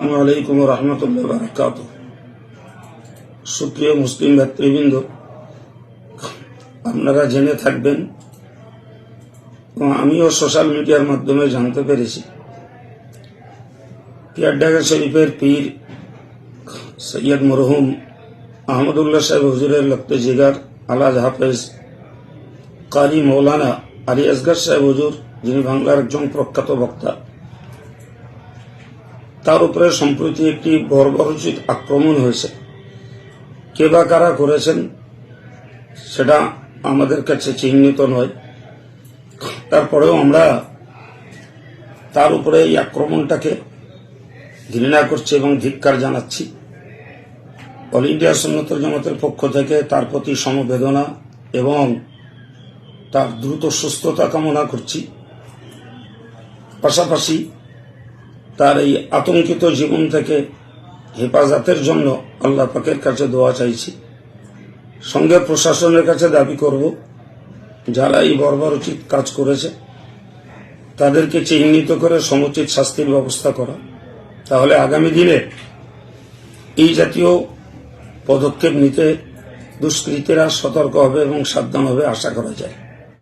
আসসালামু আলাইকুম ওয়া রাহমাতুল্লাহি ওয়া বারাকাতুহু। সুপ্রিয় মুসলিম ভাতৃবৃন্দ, আপনারা জেনে থাকবেন এবং আমিও সোশ্যাল মিডিয়ার মাধ্যমে জানতে পেরেছি, পিয়ারডাঙ্গা শরীফের পীর সৈয়দ মরহুম আহমদুল্লাহ সাহেব হুজুরের লক্তে জিগার আলাজ হাফেজ কারি মৌলানা আলী আসগর সাহেব হুজুর, যিনি বাংলার একজন প্রখ্যাত বক্তা, তার উপরে সম্প্রতি একটি বর্বরোচিত আক্রমণ হয়েছে। কে বা কারা করেছেন সেটা আমাদের কাছে চিহ্নিত নয়, তারপরেও আমরা তার উপরে এই আক্রমণটাকে ঘৃণা করছি এবং ধিক্কার জানাচ্ছি। অল ইন্ডিয়া সুন্নাতুল জামাতের পক্ষ থেকে তার প্রতি সমবেদনা এবং তার দ্রুত সুস্থতা কামনা করছি। পাশাপাশি তার এই আতঙ্কিত জীবন থেকে হেফাজতের জন্য আল্লাহ পাকের কাছে দোয়া চাইছি। সঙ্গে প্রশাসনের কাছে দাবি করব, যারা এই বর্বরোচিত কাজ করেছে তাদেরকে চিহ্নিত করে সমুচিত শাস্তির ব্যবস্থা করা। তাহলে আগামী দিনে এই জাতীয় পদক্ষেপ নিতে দুষ্কৃতীরা সতর্ক হবে এবং সাবধান হবে আশা করা যায়।